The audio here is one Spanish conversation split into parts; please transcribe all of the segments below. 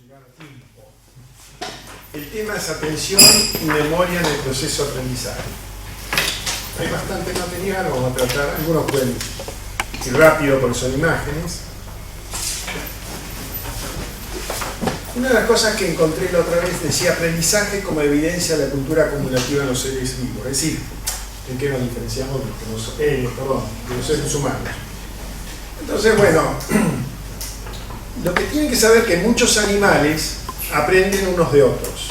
llegar a tiempo. El tema es atención y memoria en el proceso de aprendizaje. Hay bastante material, vamos a tratar, algunos pueden ir rápido porque son imágenes. Una de las cosas que encontré la otra vez decía aprendizaje como evidencia de la cultura acumulativa en los seres vivos, es decir, en qué nos diferenciamos de los seres humanos. Entonces, bueno, lo que tienen que saber es que muchos animales aprenden unos de otros.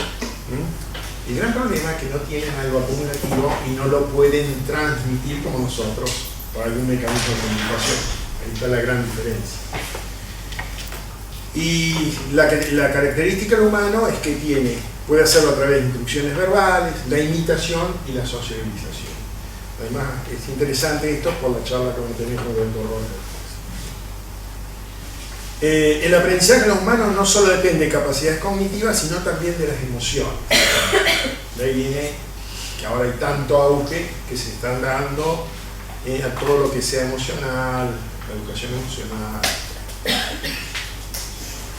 El gran problema es que no tienen algo acumulativo y no lo pueden transmitir como nosotros por algún mecanismo de comunicación. Ahí está la gran diferencia. Y la característica del humano es que puede hacerlo a través de instrucciones verbales, la imitación y la sociabilización. Además, es interesante esto por la charla que vamos a tener con el doctor Robert. El aprendizaje de los humanos no solo depende de capacidades cognitivas, sino también de las emociones. De ahí viene que ahora hay tanto auge que se están dando a todo lo que sea emocional, la educación emocional.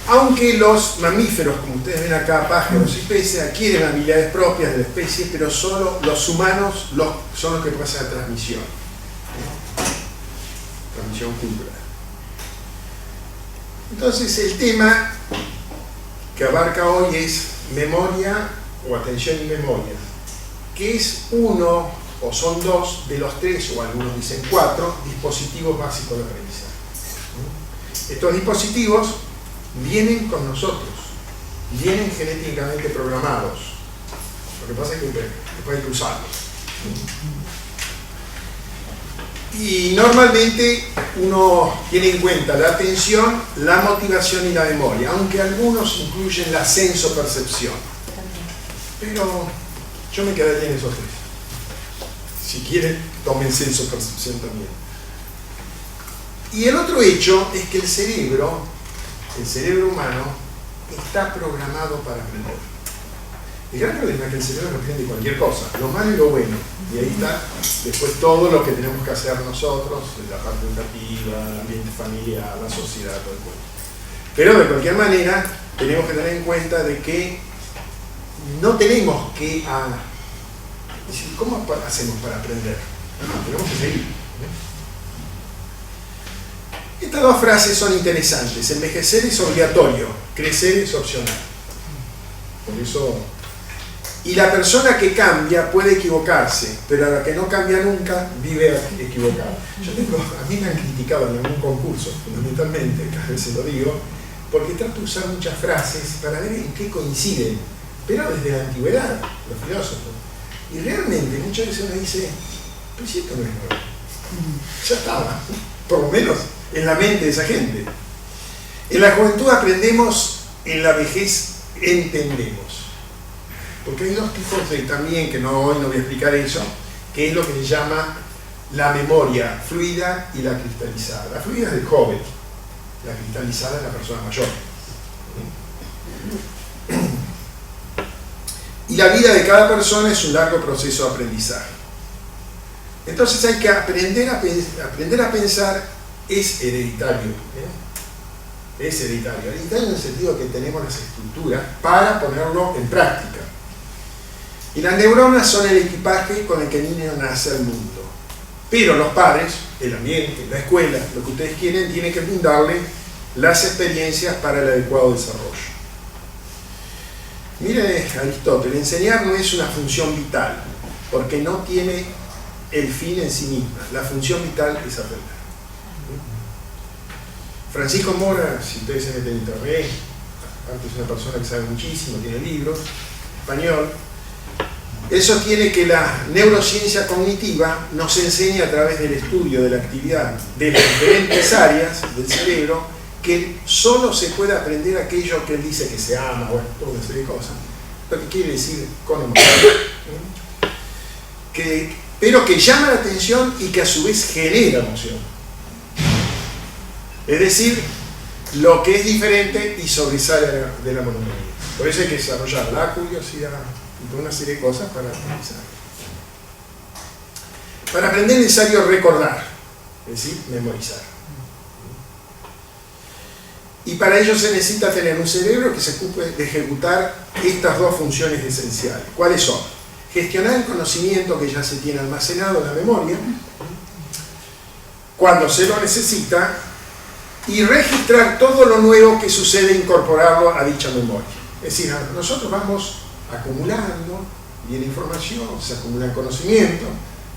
Aunque los mamíferos, como ustedes ven acá, pájaros y peces, adquieren habilidades propias de la especie, pero solo los humanos son los que pasan a transmisión. Transmisión cultural. Entonces el tema que abarca hoy es memoria o atención y memoria, que es uno o son dos de los tres, o algunos dicen cuatro, dispositivos básicos de aprendizaje. Estos dispositivos vienen con nosotros, vienen genéticamente programados. Lo que pasa es que después hay que usarlos. Y normalmente uno tiene en cuenta la atención, la motivación y la memoria, aunque algunos incluyen la sensopercepción. Pero yo me quedaría en esos tres. Si quieren, tomen sensopercepción también. Y el otro hecho es que el cerebro humano está programado para aprender. El gran problema es que el cerebro aprende cualquier cosa, lo malo y lo bueno. Y ahí está después todo lo que tenemos que hacer nosotros, la parte educativa, el ambiente familiar, la sociedad, todo el cuento. Pero de cualquier manera, tenemos que tener en cuenta de que no tenemos que decir, ¿cómo hacemos para aprender? No, tenemos que seguir. Estas dos frases son interesantes. Envejecer es obligatorio, crecer es opcional. Por eso... Y la persona que cambia puede equivocarse, pero la que no cambia nunca vive equivocada. A mí me han criticado en algún concurso, fundamentalmente, que a veces lo digo, porque trato de usar muchas frases para ver en qué coinciden, pero desde la antigüedad, los filósofos. Y realmente muchas veces uno dice, pero si esto no es nuevo, ya estaba, por lo menos en la mente de esa gente. En la juventud aprendemos, en la vejez entendemos. Porque hay dos tipos también, que hoy no voy a explicar eso, que es lo que se llama la memoria fluida y la cristalizada. La fluida es del joven, la cristalizada es la persona mayor. Y la vida de cada persona es un largo proceso de aprendizaje. Entonces hay que aprender a pensar, es hereditario. Es hereditario. Hereditario en el sentido que tenemos las estructuras para ponerlo en práctica. Y las neuronas son el equipaje con el que el niño nace al mundo. Pero los padres, el ambiente, la escuela, lo que ustedes quieren, tienen que brindarle las experiencias para el adecuado desarrollo. Mire Aristóteles, enseñar no es una función vital, porque no tiene el fin en sí misma. La función vital es aprender. Francisco Mora, si ustedes se meten en internet, aparte es una persona que sabe muchísimo, tiene libros, español. Él sostiene que la neurociencia cognitiva nos enseña a través del estudio de la actividad de las diferentes áreas del cerebro que solo se puede aprender aquello que él dice que se ama, o toda una serie de cosas, lo que quiere decir con emoción, pero que llama la atención y que a su vez genera emoción. Es decir, lo que es diferente y sobresale de la monotonía. Por eso hay que desarrollar la curiosidad y toda una serie de cosas para aprender. Para aprender es necesario recordar, es decir, memorizar. Y para ello se necesita tener un cerebro que se ocupe de ejecutar estas dos funciones esenciales. ¿Cuáles son? Gestionar el conocimiento que ya se tiene almacenado en la memoria, cuando se lo necesita, y registrar todo lo nuevo que sucede e incorporarlo a dicha memoria. Es decir, nosotros vamos acumulando, viene información, se acumula conocimiento,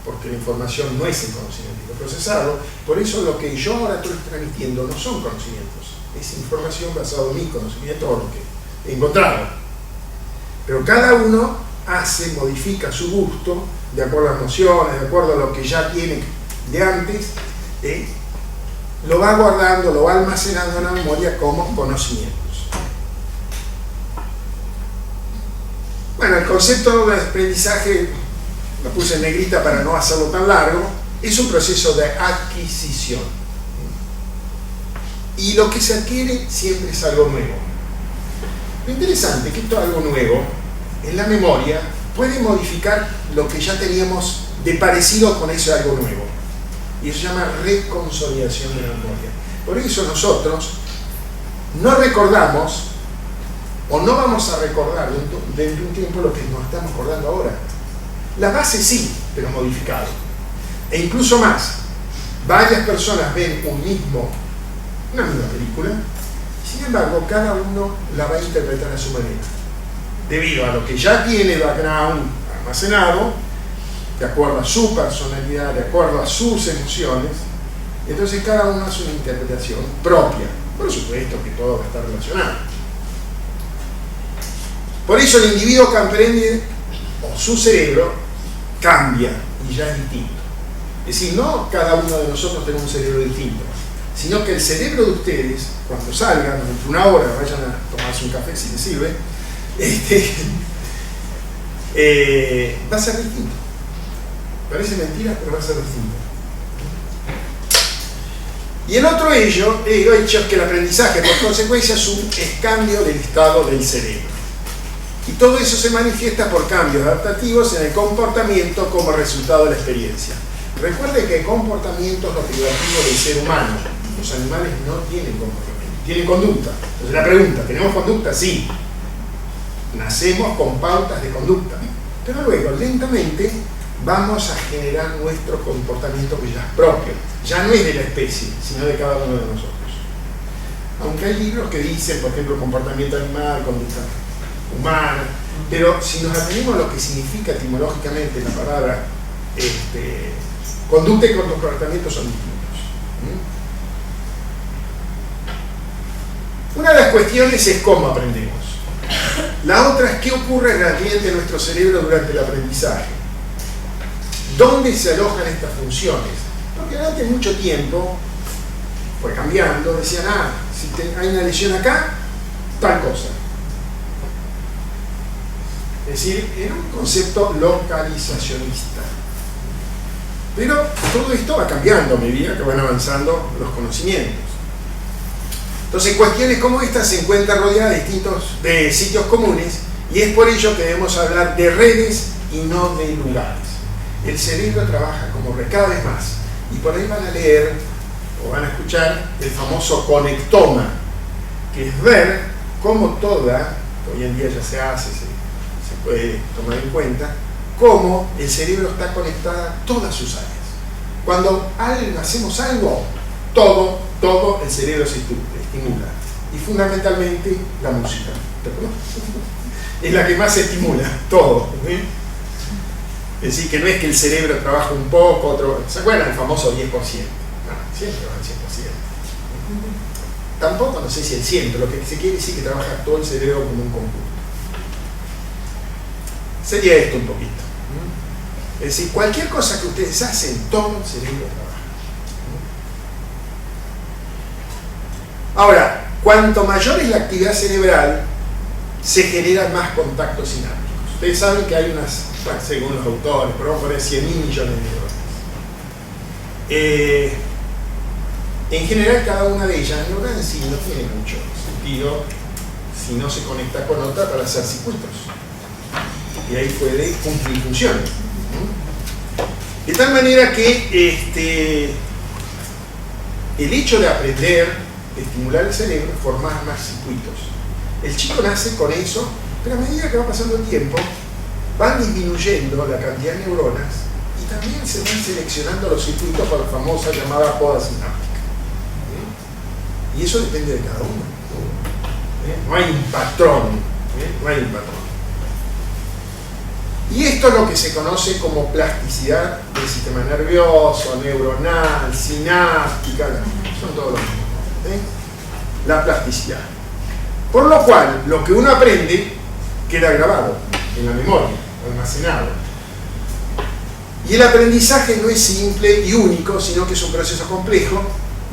porque la información no es el conocimiento, hay que procesarlo. Por eso lo que yo ahora estoy transmitiendo no son conocimientos, es información basada en mi conocimiento o lo que he encontrado. Pero cada uno hace, modifica su gusto, de acuerdo a las nociones, de acuerdo a lo que ya tiene de antes, lo va guardando, lo va almacenando en la memoria como conocimientos. Bueno, el concepto de aprendizaje, lo puse en negrita para no hacerlo tan largo, es un proceso de adquisición. Y lo que se adquiere siempre es algo nuevo. Lo interesante es que esto algo nuevo, en la memoria, puede modificar lo que ya teníamos de parecido con eso algo nuevo. Y eso se llama reconsolidación de la memoria. Por eso nosotros no recordamos o no vamos a recordar dentro de un tiempo lo que nos estamos acordando ahora. La base sí, pero modificado. E incluso más, varias personas ven una misma película, sin embargo cada uno la va a interpretar a su manera, debido a lo que ya tiene background almacenado, de acuerdo a su personalidad, de acuerdo a sus emociones. Entonces cada uno hace una interpretación propia. Por supuesto que todo va a estar relacionado. Por eso el individuo que aprende, o su cerebro, cambia y ya es distinto. Es decir, no cada uno de nosotros tiene un cerebro distinto, sino que el cerebro de ustedes, cuando salgan, dentro de una hora, vayan a tomarse un café si les sirve, va a ser distinto. Parece mentira, pero va a ser distinto. Y el otro hecho es que el aprendizaje, por consecuencia, es un cambio del estado del cerebro. Y todo eso se manifiesta por cambios adaptativos en el comportamiento como resultado de la experiencia. Recuerde que el comportamiento es lo privativo del ser humano. Los animales no tienen comportamiento, tienen conducta. Entonces la pregunta, ¿tenemos conducta? Sí. Nacemos con pautas de conducta. Pero luego, lentamente, vamos a generar nuestro comportamiento que ya es propio. Ya no es de la especie, sino de cada uno de nosotros. Aunque hay libros que dicen, por ejemplo, comportamiento animal, conducta humana, pero si nos atenemos a lo que significa etimológicamente la palabra conducta y comportamiento son distintos. Una de las cuestiones es cómo aprendemos. La otra es qué ocurre realmente en nuestro cerebro durante el aprendizaje. ¿Dónde se alojan estas funciones? Porque durante mucho tiempo fue cambiando, decían, si hay una lesión acá, tal cosa. Es decir, era un concepto localizacionista. Pero todo esto va cambiando a medida que van avanzando los conocimientos. Entonces, cuestiones como estas se encuentran rodeadas de sitios comunes, y es por ello que debemos hablar de redes y no de lugares. El cerebro trabaja como red cada vez más, y por ahí van a leer o van a escuchar el famoso conectoma, que es ver cómo hoy en día ya se hace, se puede tomar en cuenta, cómo el cerebro está conectado a todas sus áreas. Cuando hacemos algo, todo el cerebro se estimula, y fundamentalmente la música, es la que más se estimula, todo. Es decir, que no es que el cerebro trabaja un poco, otro. ¿Se acuerdan del famoso 10%? No, siempre va al 100%. Tampoco, no sé si el 100%, pero lo que se quiere decir que trabaja todo el cerebro como un conjunto. Sería esto un poquito. Es decir, cualquier cosa que ustedes hacen, todo el cerebro trabaja. Ahora, cuanto mayor es la actividad cerebral, se generan más contactos sinápticos. Ustedes saben que hay unas, según los autores, pero vamos a poner 100.000 millones de dólares. En general, cada una de ellas en sí no tiene mucho sentido si no se conecta con otra para hacer circuitos. Y ahí puede cumplir funciones. De tal manera que el hecho de aprender estimular el cerebro, formar más circuitos. El chico nace con eso, pero a medida que va pasando el tiempo, van disminuyendo la cantidad de neuronas y también se van seleccionando los circuitos por la famosa llamada poda sináptica. Y eso depende de cada uno. No hay un patrón. No hay un patrón. Y esto es lo que se conoce como plasticidad del sistema nervioso, neuronal, sináptica, son todos los mismos. La plasticidad. Por lo cual, lo que uno aprende queda grabado en la memoria, almacenado. Y el aprendizaje no es simple y único, sino que es un proceso complejo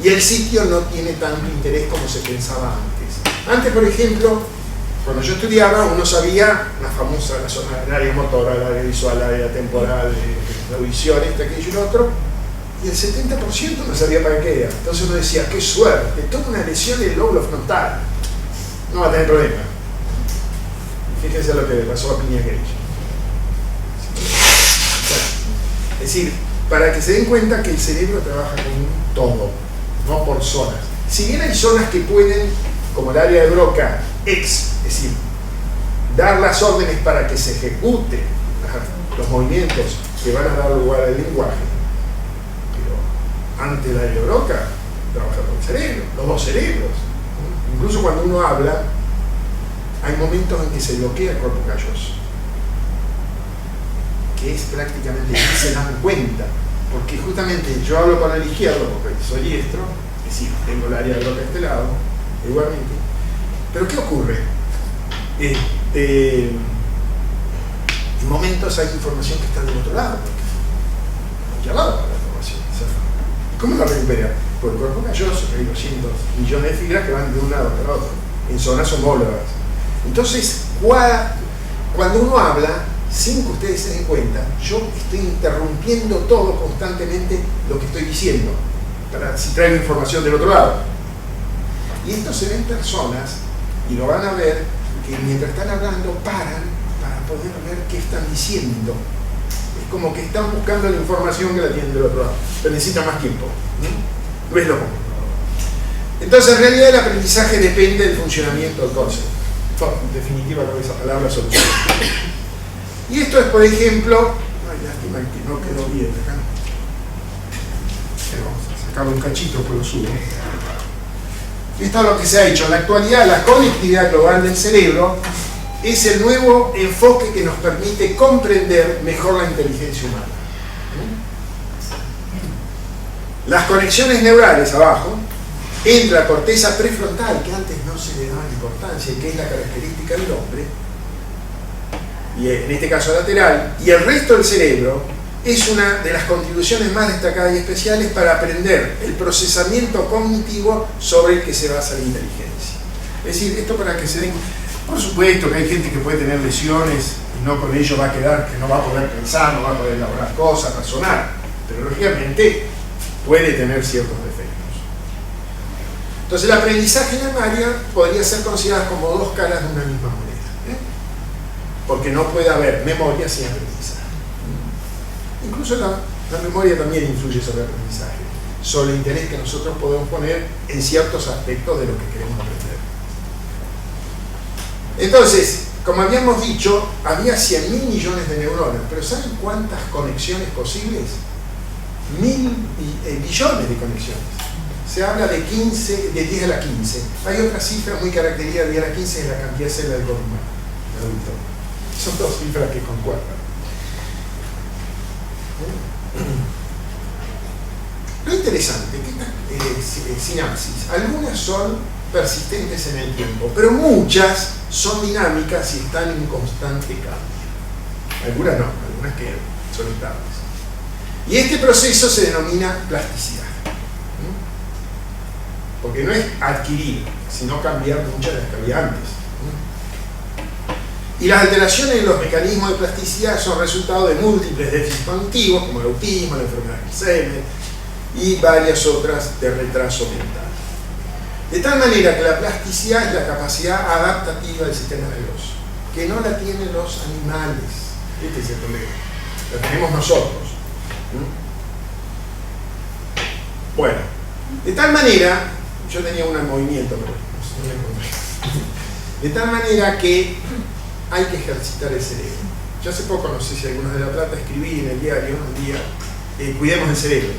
y el sitio no tiene tanto interés como se pensaba antes. Antes, por ejemplo, cuando yo estudiaba, uno sabía la famosa la zona del área motora, el área visual, el área temporal, la audición, aquello y lo otro, y el 70% no sabía para qué era. Entonces uno decía, qué suerte, toda una lesión del lóbulo frontal, no va a tener problema. Fíjense lo que le pasó a Piña Grech. Es decir, para que se den cuenta que el cerebro trabaja como un todo, no por zonas. Si bien hay zonas que pueden, como el área de Broca, es decir, dar las órdenes para que se ejecuten los movimientos que van a dar lugar al lenguaje, pero ante el área de Broca trabaja con el cerebro, los dos cerebros. Incluso cuando uno habla, hay momentos en que se bloquea el cuerpo calloso, que es prácticamente, ni se dan cuenta, porque justamente yo hablo con el izquierdo porque soy diestro, es decir, tengo el área de Broca de este lado, igualmente. Pero ¿qué ocurre? En momentos hay información que está del otro lado, porque llamado para la información. ¿Cómo la recupera? Por el cuerpo calloso, que hay 200 millones de fibras que van de un lado para otro, en zonas homólogas. Entonces, cuando uno habla, sin que ustedes se den cuenta, yo estoy interrumpiendo todo constantemente lo que estoy diciendo, para si traigo información del otro lado. Y esto se ve en personas, y lo van a ver, que mientras están hablando paran para poder ver qué están diciendo. Es como que están buscando la información que la tienen del otro lado, pero necesitan más tiempo. No es lo mismo. Entonces, en realidad, el aprendizaje depende del funcionamiento del concepto. En definitiva, con esa palabra solución. Y esto es, por ejemplo, ay, lástima que no quedó bien acá. Pero vamos a sacarle un cachito, pues lo subo. Esto es lo que se ha hecho. En la actualidad, la conectividad global del cerebro es el nuevo enfoque que nos permite comprender mejor la inteligencia humana. Las conexiones neurales abajo, entre la corteza prefrontal, que antes no se le daba importancia y que es la característica del hombre, y en este caso lateral, y el resto del cerebro, es una de las contribuciones más destacadas y especiales para aprender el procesamiento cognitivo sobre el que se basa la inteligencia. Es decir, esto para que se den... Por supuesto que hay gente que puede tener lesiones y no con ello va a quedar, que no va a poder pensar, no va a poder elaborar cosas, razonar, pero lógicamente puede tener ciertos defectos. Entonces el aprendizaje en el área podría ser considerado como dos caras de una misma moneda, porque no puede haber memoria sin aprendizaje. Incluso la memoria también influye sobre el aprendizaje, sobre el interés que nosotros podemos poner en ciertos aspectos de lo que queremos aprender. Entonces, como habíamos dicho, había 100.000 millones de neuronas, pero ¿saben cuántas conexiones posibles? 1.000 billones de conexiones. Se habla de 10 a la 15. Hay otra cifra muy característica de 10 a la 15 es la cantidad de células del cuerpo humano, adulto. Son dos cifras que concuerdan. Lo interesante es que estas sinapsis, algunas son persistentes en el tiempo, pero muchas son dinámicas y están en constante cambio. Algunas no, algunas que son estables. Y este proceso se denomina plasticidad. Porque no es adquirir, sino cambiar muchas de las que había antes. Y las alteraciones en los mecanismos de plasticidad son resultado de múltiples déficits cognitivos, como el autismo, la enfermedad de Alzheimer y varias otras de retraso mental. De tal manera que la plasticidad es la capacidad adaptativa del sistema nervioso, que no la tienen los animales. Este es el problema. La tenemos nosotros. Bueno, de tal manera yo tenía uno en movimiento, pero no lo encontré. De tal manera que hay que ejercitar el cerebro. Yo hace poco, no sé si algunos de La Plata, escribí en el diario un día, Cuidemos el cerebro,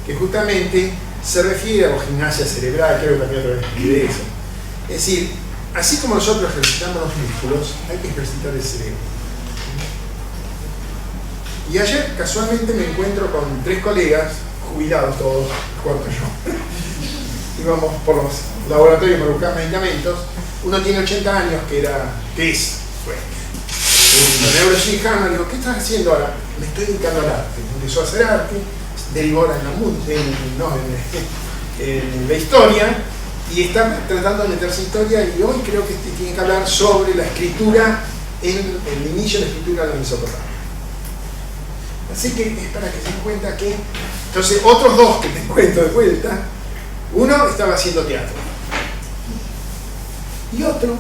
que justamente se refiere a la gimnasia cerebral, creo que también otra vez escribí de eso. Es decir, así como nosotros ejercitamos los músculos, hay que ejercitar el cerebro. Y ayer casualmente me encuentro con 3 colegas, jubilados todos, cuarto yo. Íbamos por los laboratorios para buscar medicamentos. Uno tiene 80 años, que es un neurocirujano. Le digo, ¿qué estás haciendo ahora? Me estoy dedicando al arte. Empezó a hacer arte, derivó ahora en la historia, y está tratando de meterse en historia, y hoy creo que tiene que hablar sobre la escritura, el inicio de la escritura de la Mesopotamia. Así que es para que se den cuenta que... Entonces, otros 2 que te cuento de vuelta, uno estaba haciendo teatro, y otro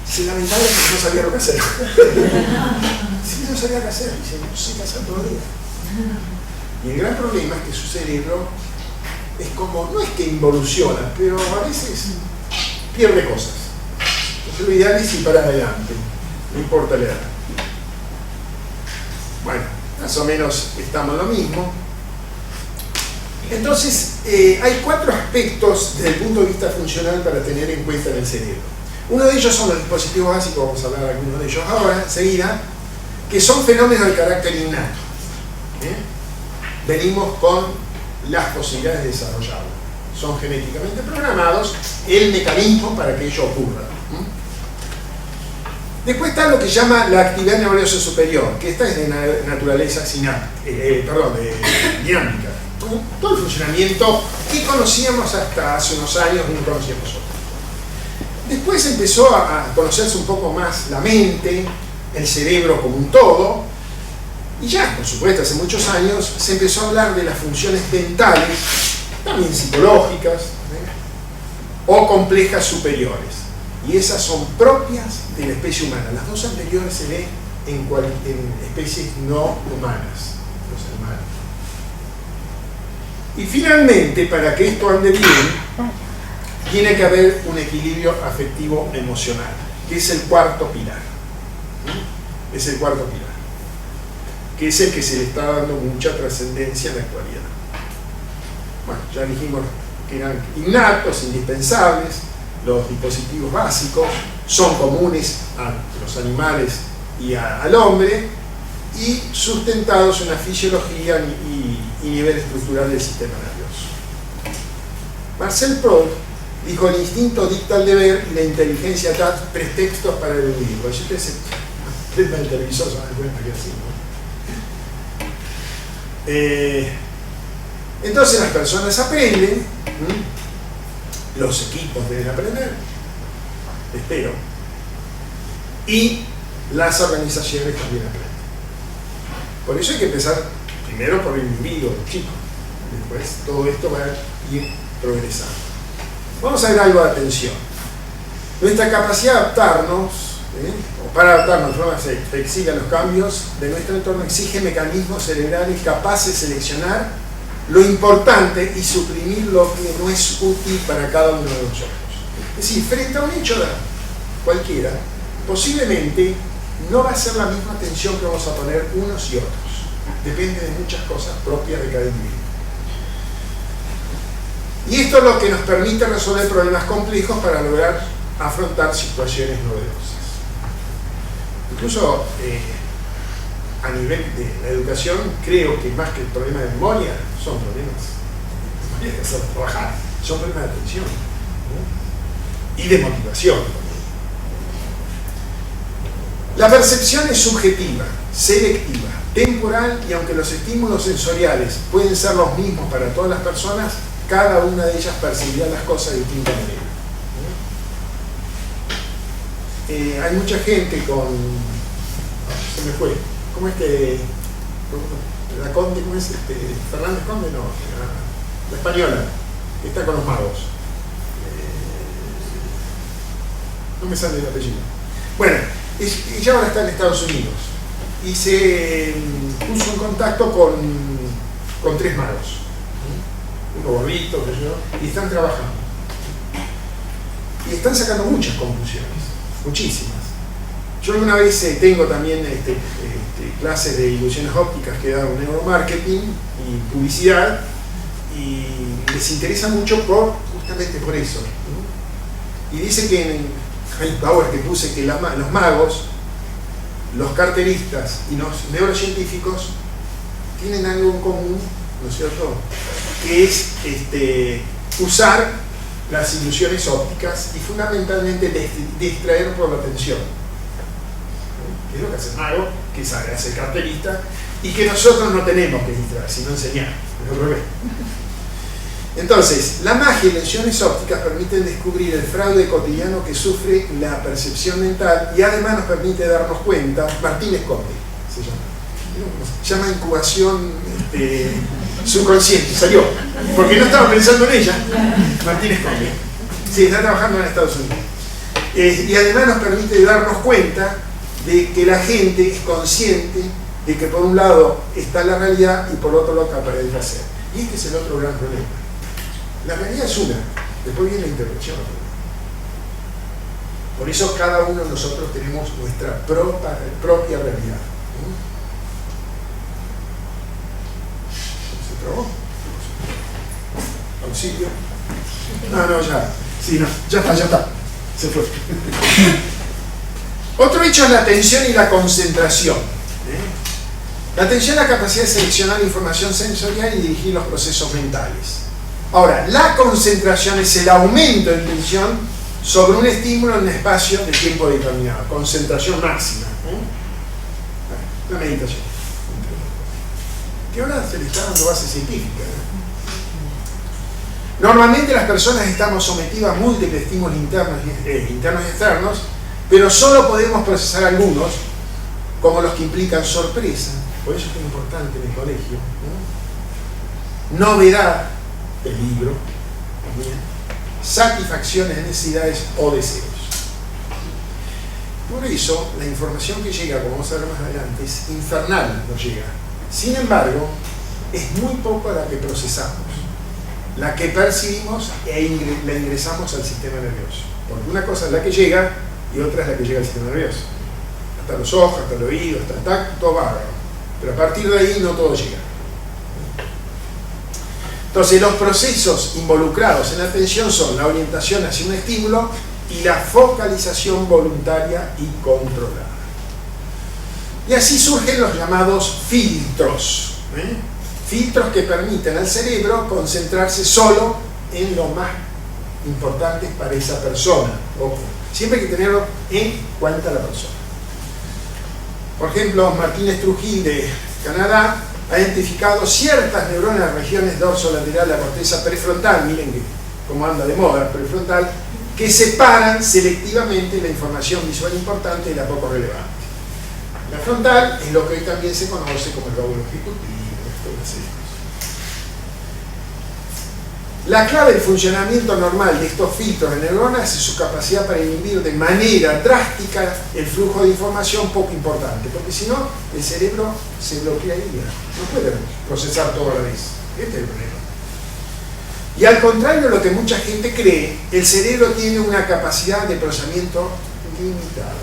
se lamentaba porque no sabía lo que hacer. Sí, no sabía qué hacer, dice, no sé qué hacer todavía. Y el gran problema es que su cerebro es como, no es que involuciona, pero a veces pierde cosas. Entonces lo ideal es ir para adelante, no importa la edad. Bueno, más o menos estamos en lo mismo. Entonces, hay 4 aspectos desde el punto de vista funcional para tener en cuenta en el cerebro. Uno de ellos son los dispositivos básicos, vamos a hablar de algunos de ellos ahora, enseguida, que son fenómenos de carácter innato. Venimos con las posibilidades de desarrollarlo. Son genéticamente programados el mecanismo para que ello ocurra. Después está lo que llama la actividad nerviosa superior, que esta es de naturaleza dinámica. Todo el funcionamiento que conocíamos hasta hace unos años, no conocíamos otro. Después empezó a conocerse un poco más la mente, el cerebro como un todo, y ya, por supuesto, hace muchos años se empezó a hablar de las funciones mentales, también psicológicas, o complejas superiores. Y esas son propias de la especie humana. Las 2 anteriores se ven en especies no humanas, los animales. Y finalmente, para que esto ande bien, tiene que haber un equilibrio afectivo emocional, que es el 4º pilar. Es el 4º pilar, que es el que se le está dando mucha trascendencia en la actualidad. Bueno, ya dijimos que eran innatos, indispensables. Los dispositivos básicos son comunes a los animales y al hombre, y sustentados en la fisiología y nivel estructural del sistema nervioso. Marcel Proust dijo: el instinto dicta el deber y la inteligencia da pretextos para el eludirlo. Si ustedes se prendan el televisor se dan cuenta que así, ¿no? Entonces las personas aprenden, los equipos deben aprender, espero, y las organizaciones también aprenden. Por eso hay que empezar primero por el individuo, el chico. Después todo esto va a ir progresando. Vamos a ver algo de atención. Nuestra capacidad de adaptarnos, o para adaptarnos de forma flexible a los cambios de nuestro entorno, exige mecanismos cerebrales capaces de seleccionar lo importante y suprimir lo que no es útil para cada uno de nosotros. Es decir, frente a un hecho cualquiera, posiblemente no va a ser la misma atención que vamos a poner unos y otros. Depende de muchas cosas propias de cada individuo. Y esto es lo que nos permite resolver problemas complejos para lograr afrontar situaciones novedosas. Incluso a nivel de la educación, creo que más que el problema de memoria, son problemas que hacer trabajar, son problemas de atención, ¿no? Y de motivación. La percepción es subjetiva, selectiva, temporal, y aunque los estímulos sensoriales pueden ser los mismos para todas las personas, cada una de ellas percibirá las cosas de distinta manera. Hay mucha gente con... se me fue. ¿Cómo es que...? La Conde, ¿cómo es? Fernández Conde, no. La española, que está con los magos. No me sale el apellido. Bueno, ella ahora está en Estados Unidos. Y se puso en contacto con 3 magos. uno gordito, y están trabajando. Y están sacando muchas conclusiones, muchísimas. Yo alguna vez tengo también clases de ilusiones ópticas que dan neuromarketing y publicidad, y les interesa mucho justamente por eso, ¿no? Y dice que en Power que puse que los magos, los carteristas y los neurocientíficos tienen algo en común, ¿no es cierto?, que es usar las ilusiones ópticas y fundamentalmente distraer por la atención. ¿No? Que es lo que hace el mago, que hace el carterista, y que nosotros no tenemos que distraer, sino enseñar. Es al revés. Entonces, la magia y las ilusiones ópticas permiten descubrir el fraude cotidiano que sufre la percepción mental, y además nos permite darnos cuenta. Martínez Conde se llama incubación subconsciente, salió, porque no estaba pensando en ella. Martínez Conde, sí, está trabajando en Estados Unidos, y además nos permite darnos cuenta de que la gente es consciente de que por un lado está la realidad y por otro lado capaz de hacer. Y este es el otro gran problema. La realidad es una, después viene la intervención. Por eso cada uno de nosotros tenemos nuestra propia realidad. ¿Se trabó? ¿Auxilio? No, ya. Sí, no, ya está. Se fue. Otro hecho es la atención y la concentración. La atención es la capacidad de seleccionar información sensorial y dirigir los procesos mentales. Ahora, la concentración es el aumento de tensión sobre un estímulo en un espacio de tiempo determinado. Concentración máxima. La meditación. Que ahora se le está dando base científica. Normalmente las personas estamos sometidos a múltiples estímulos internos y externos, pero solo podemos procesar algunos, como los que implican sorpresa. Por eso es tan importante en el colegio, ¿no? Novedad, peligro, también, satisfacciones, necesidades o deseos. Por eso, la información que llega, como vamos a ver más adelante, es infernal, nos llega. Sin embargo, es muy poco la que procesamos, la que percibimos la ingresamos al sistema nervioso. Porque una cosa es la que llega y otra es la que llega al sistema nervioso. Hasta los ojos, hasta el oído, hasta el tacto, todo bárbaro. Pero a partir de ahí no todo llega. Entonces, los procesos involucrados en la atención son la orientación hacia un estímulo y la focalización voluntaria y controlada. Y así surgen los llamados filtros. Filtros que permiten al cerebro concentrarse solo en lo más importante para esa persona. Ojo, siempre hay que tenerlo en cuenta la persona. Por ejemplo, Martínez Trujillo de Canadá ha identificado ciertas neuronas de las regiones dorsolateral de la corteza prefrontal, miren que como anda de moda prefrontal, que separan selectivamente la información visual importante de la poco relevante. La frontal es lo que hoy también se conoce como el lóbulo ejecutivo. La clave del funcionamiento normal de estos filtros de neuronas es su capacidad para inhibir de manera drástica el flujo de información poco importante, porque si no, el cerebro se bloquearía, no puede procesar todo a la vez. Este es el problema. Y al contrario de lo que mucha gente cree, el cerebro tiene una capacidad de procesamiento limitada.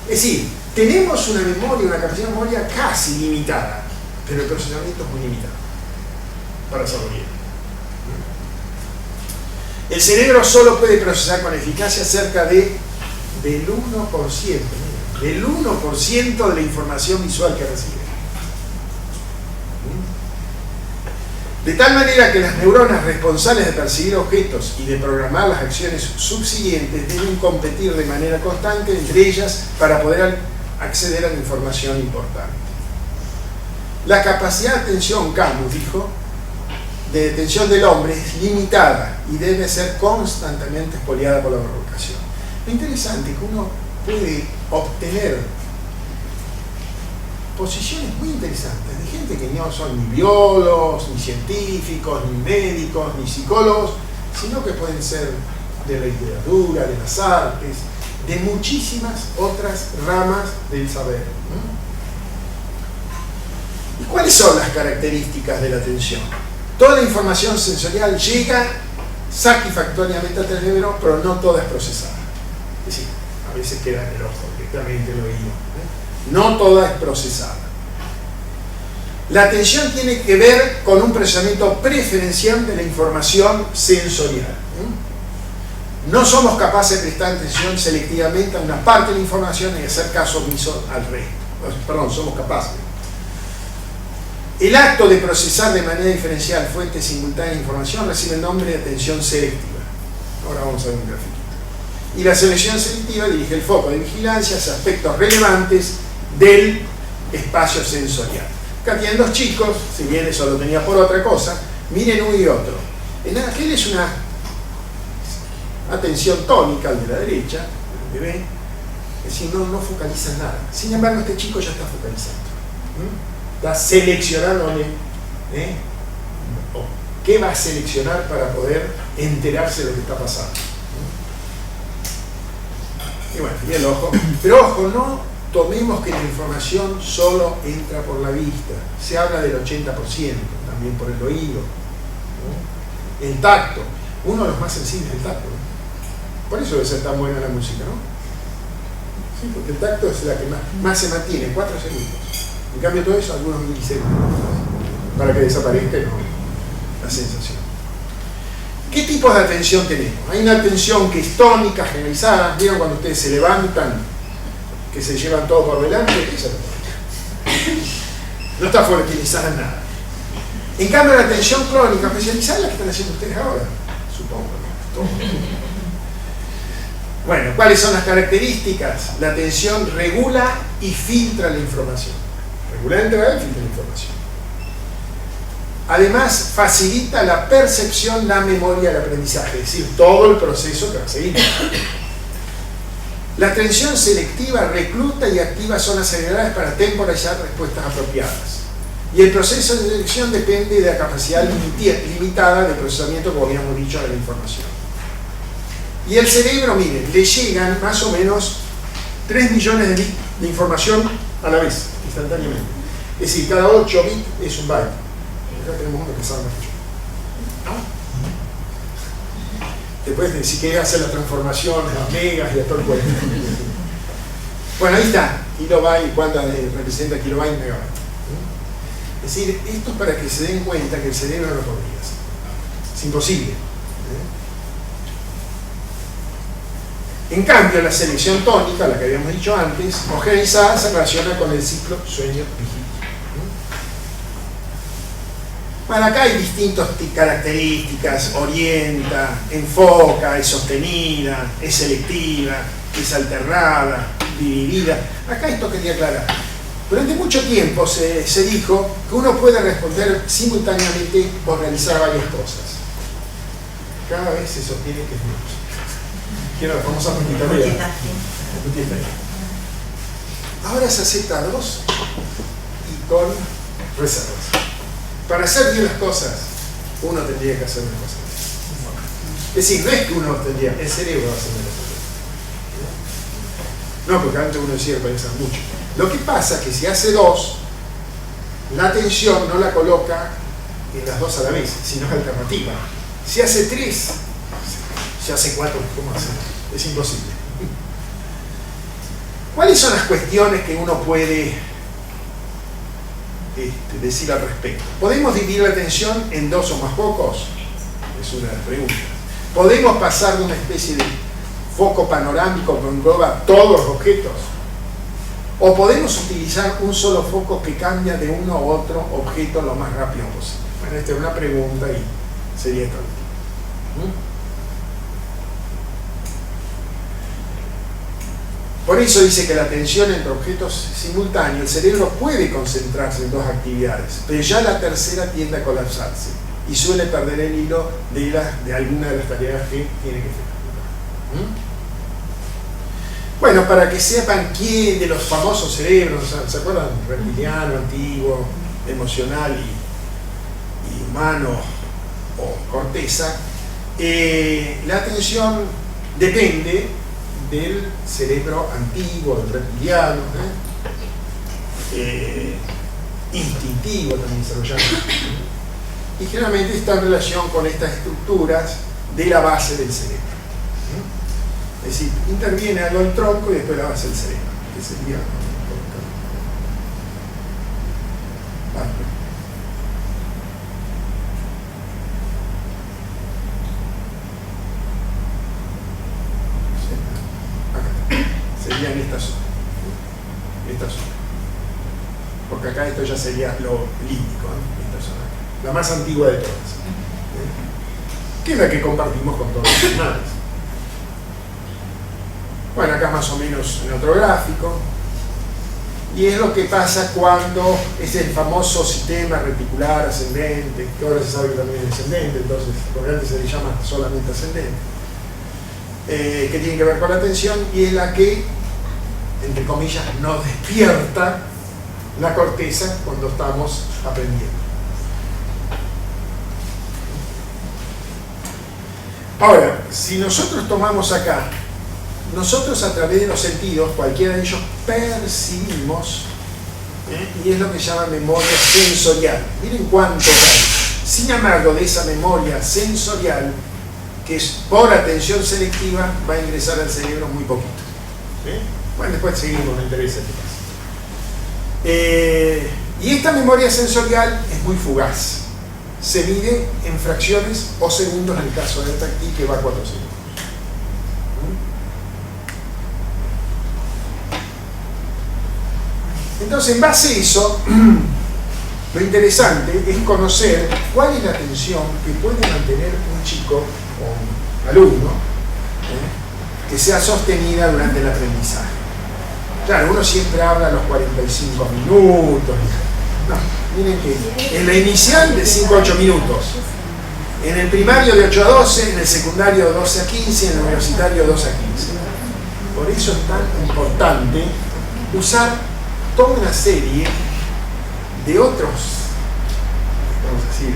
Es decir, tenemos una capacidad de memoria casi limitada, pero el procesamiento es muy limitado, para hacerlo bien. El cerebro solo puede procesar con eficacia cerca del 1%, del 1% de la información visual que recibe. De tal manera que las neuronas responsables de percibir objetos y de programar las acciones subsiguientes deben competir de manera constante entre ellas para poder acceder a la información importante. La capacidad de atención, Camus dijo, de detención del hombre es limitada y debe ser constantemente expoliada por la provocación. Lo interesante es que uno puede obtener posiciones muy interesantes de gente que no son ni biólogos, ni científicos, ni médicos, ni psicólogos, sino que pueden ser de la literatura, de las artes, de muchísimas otras ramas del saber, ¿no? ¿Y cuáles son las características de la atención? Toda la información sensorial llega satisfactoriamente al cerebro, pero no toda es procesada. Es decir, a veces queda en el ojo, directamente en el oído. No toda es procesada. La atención tiene que ver con un procesamiento preferencial de la información sensorial. No somos capaces de prestar atención selectivamente a una parte de la información y hacer caso omiso al resto. Perdón, somos capaces. El acto de procesar de manera diferencial fuentes simultáneas de información recibe el nombre de atención selectiva. Ahora vamos a ver un gráfico. Y la selección selectiva dirige el foco de vigilancia hacia aspectos relevantes del espacio sensorial. Acá tienen dos chicos, si bien eso lo tenía por otra cosa, miren uno y otro. En aquel es una atención tónica, al de la derecha, el bebé, es decir, no focaliza en nada. Sin embargo, este chico ya está focalizando. Está seleccionándole qué va a seleccionar para poder enterarse de lo que está pasando. Y bueno, y el ojo. Pero ojo, no tomemos que la información solo entra por la vista. Se habla del 80%, también por el oído. El tacto. Uno de los más sensibles es el tacto. Por eso debe ser tan buena la música, ¿no? Sí, porque el tacto es la que más se mantiene, 4 segundos. En cambio todo eso, algunos milisegundos, para que desaparezca la sensación. ¿Qué tipos de atención tenemos? Hay una atención que es tónica, generalizada. ¿Vieron cuando ustedes se levantan, que se llevan todo por delante? Esa no está folclonizada en nada. En cambio la atención crónica especializada es la que están haciendo ustedes ahora, supongo, ¿no? Bueno, ¿cuáles son las características? La atención regula y filtra la información. Regula la entrada y filtra la información. Además, facilita la percepción, la memoria, el aprendizaje, es decir, todo el proceso que va a seguir. La atención selectiva recluta y activa zonas cerebrales para temporalizar respuestas apropiadas. Y el proceso de selección depende de la capacidad limitada de procesamiento, como habíamos dicho, de la información. Y el cerebro, miren, le llegan más o menos 3 millones de bits de información a la vez, instantáneamente. Es decir, cada 8 bits es un byte. Acá tenemos uno que sabe mucho. Después, si querés hacer la transformación a megas y a todo el cuento. Bueno, ahí está. Kilobyte, ¿cuánto representa kilobyte y megabyte? Es decir, esto es para que se den cuenta que el cerebro no lo podría hacer. Es imposible. En cambio, la selección tónica, la que habíamos dicho antes, homogeneizada, se relaciona con el ciclo sueño-vigilia. Bueno, acá hay distintas características: orienta, enfoca, es sostenida, es selectiva, es alternada, dividida. Acá esto quería aclarar. Durante mucho tiempo se dijo que uno puede responder simultáneamente o realizar varias cosas. Cada vez se sostiene que es menos. Que era la famosa multitarea. Ahora se acepta 2 y con reservas. Para hacer bien las cosas, uno tendría que hacer una cosa. Es decir, no es que uno tendría, el cerebro va a hacer una cosa. No, porque antes uno decía que pensar mucho. Lo que pasa es que si hace 2, la atención no la coloca en las 2 a la vez, sino es alternativa. Si hace 3, si hace 4, ¿cómo hace? Es imposible. ¿Cuáles son las cuestiones que uno puede decir al respecto? ¿Podemos dividir la atención en 2 o más focos? Es una de las preguntas. ¿Podemos pasar de una especie de foco panorámico que engloba todos los objetos? ¿O podemos utilizar un solo foco que cambia de uno u otro objeto lo más rápido posible? Bueno, esta es una pregunta y sería esta última. Por eso dice que la atención entre objetos simultáneos, el cerebro puede concentrarse en 2 actividades, pero ya la tercera tiende a colapsarse y suele perder el hilo de alguna de las tareas que tiene que hacer. Bueno, para que sepan quién de los famosos cerebros, ¿se acuerdan? Reptiliano, antiguo, emocional y humano o corteza, la atención depende del cerebro antiguo, del reptiliano, instintivo también se lo llama. y generalmente está en relación con estas estructuras de la base del cerebro. Es decir, interviene algo el tronco y después la base del cerebro, que sería... sería en esta zona. Esta zona. Porque acá esto ya sería lo límbico, esta zona. La más antigua de todas. Que es la que compartimos con todos los animales. Bueno, acá más o menos en otro gráfico. Y es lo que pasa cuando es el famoso sistema reticular ascendente, que ahora se sabe que también es descendente, entonces por antes se le llama solamente ascendente, que tiene que ver con la atención y es la que, entre comillas, nos despierta la corteza cuando estamos aprendiendo. Ahora, si nosotros tomamos acá, nosotros a través de los sentidos, cualquiera de ellos, percibimos, y es lo que se llama memoria sensorial. Miren cuánto hay. Sin embargo, de esa memoria sensorial, que es por atención selectiva, va a ingresar al cerebro muy poquito. Bueno, después seguimos, me interesa qué pasa. Y esta memoria sensorial es muy fugaz. Se mide en fracciones o segundos en el caso del táctil, que va a 4 segundos. Entonces, en base a eso, lo interesante es conocer cuál es la atención que puede mantener un chico o un alumno que sea sostenida durante el aprendizaje. Claro, uno siempre habla a los 45 minutos. No, miren que en la inicial de 5 a 8 minutos, en el primario de 8 a 12, en el secundario de 12 a 15, en el universitario de 12 a 15. Por eso es tan importante usar toda una serie de otros, vamos a decir,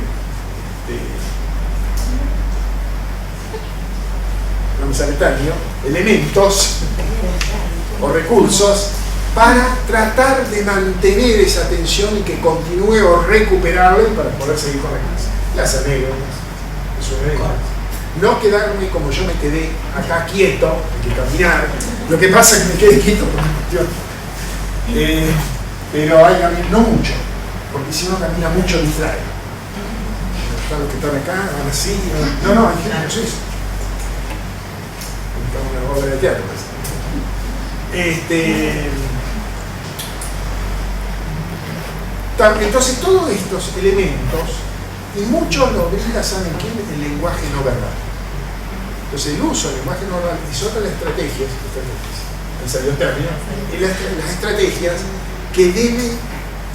no me sale tan, elementos o recursos para tratar de mantener esa atención y que continúe o recuperable para poder seguir con la clase. Las anécdotas, no quedarme como yo me quedé acá quieto, hay que caminar. Lo que pasa es que me quedé quieto por una cuestión. Pero hay no mucho, porque si uno camina mucho distrae. Los que están acá van así, no, hay gente que no es eso. Está una obra de teatro. Entonces todos estos elementos, y muchos los brinda, ¿saben quién? El lenguaje no verbal. Entonces el uso del lenguaje no verbal es otra de las estrategias, las estrategias que debe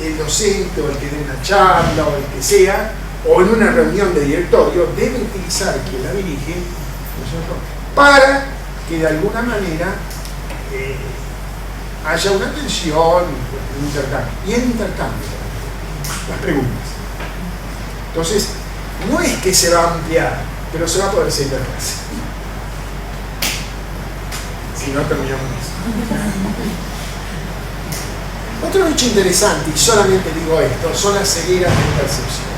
el docente o el que dé una charla o el que sea, o en una reunión de directorio, debe utilizar quien la dirige, para que de alguna manera haya una atención, un intercambio. Y el intercambio, las preguntas. Entonces, no es que se va a ampliar, pero se va a poder seguir la clase. Si no, terminamos eso. Otro hecho interesante, y solamente digo esto, son las cegueras de percepción.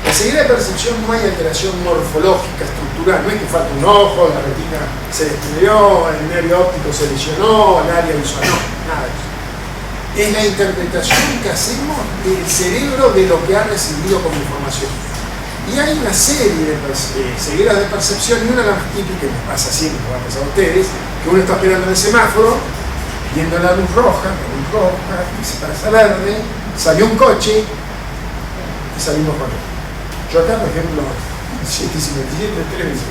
La ceguera de percepción no hay alteración morfológica, estructural, no es que falta un ojo, la retina se destruyó, el nervio óptico se lesionó, el área visual, no, nada de eso. Es la interpretación que hacemos del cerebro de lo que ha recibido como información. Y hay una serie de cegueras de percepción, y una de las más típicas que me pasa siempre, me va a pasar a ustedes, que uno está esperando en el semáforo, viendo la luz roja, y se pasa verde, salió un coche y salimos corriendo. Yo acá, por ejemplo, 757, 3 veces.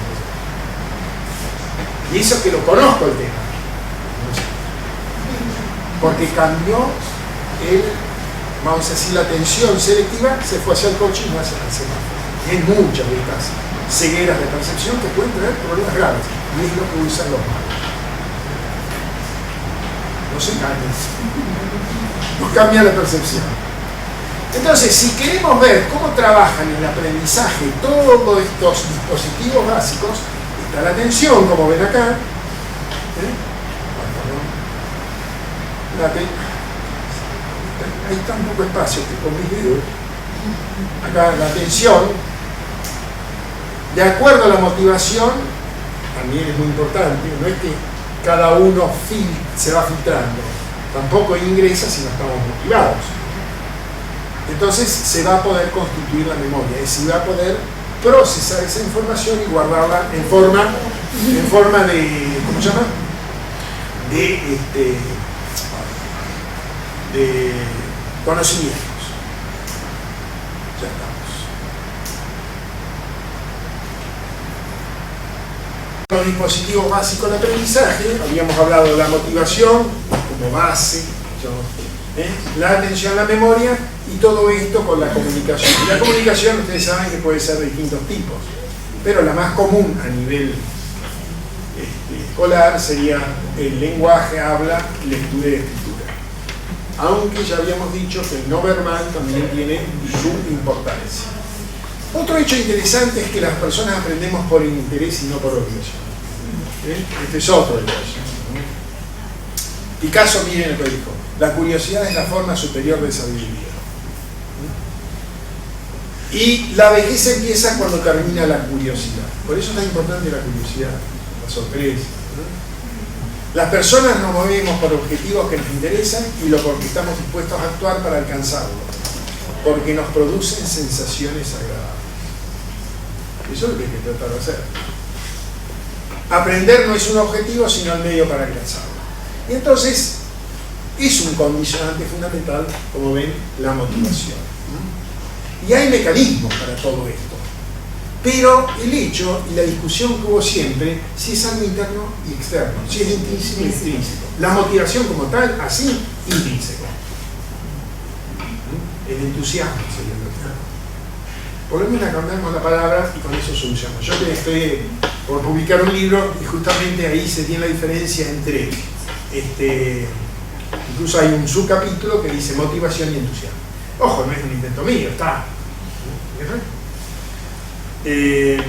Y eso que lo conozco el tema. Porque cambió vamos a decir, la atención selectiva, se fue hacia el coche y no hacia el semáforo. Y hay muchas de estas cegueras de percepción que pueden traer problemas graves. Y es lo que usan los magos. No se engañen. Nos cambia la percepción. Entonces, si queremos ver cómo trabajan en el aprendizaje todos estos dispositivos básicos, está la atención, como ven acá. Hay tan poco espacio que con mis dedos Acá la atención, de acuerdo a la motivación, también es muy importante, no es que cada uno se va filtrando, tampoco ingresa si no estamos motivados. Entonces se va a poder constituir la memoria, es decir, va a poder procesar esa información y guardarla en forma de, ¿cómo se llama? De conocimientos. Ya estamos. Los dispositivos básicos de aprendizaje, habíamos hablado de la motivación como base, la atención, la memoria y todo esto con la comunicación. Y la comunicación ustedes saben que puede ser de distintos tipos, pero la más común a nivel escolar sería el lenguaje, habla, lectura y escritura. Aunque ya habíamos dicho que el no verbal también tiene su importancia. Otro hecho interesante es que las personas aprendemos por interés y no por obligación. Este es otro hecho. Picasso, miren lo que dijo: la curiosidad es la forma superior de sabiduría. Y la vejez empieza cuando termina la curiosidad. Por eso es tan importante la curiosidad, la sorpresa. Las personas nos movemos por objetivos que nos interesan y lo porque estamos dispuestos a actuar para alcanzarlo, porque nos producen sensaciones agradables. Eso es lo que hay que tratar de hacer. Aprender no es un objetivo, sino el medio para alcanzarlo. Y entonces es un condicionante fundamental, como ven, la motivación. Y hay mecanismos para todo esto. Pero el hecho y la discusión que hubo siempre, si es algo interno y externo, si es intrínseco y extrínseco. La motivación como tal, así, intrínseco. El entusiasmo sería lo que. Por lo menos cambiamos la palabra y con eso solucionamos. Yo estoy por publicar un libro y justamente ahí se tiene la diferencia entre, incluso hay un subcapítulo que dice motivación y entusiasmo. Ojo, no es un invento mío, está. De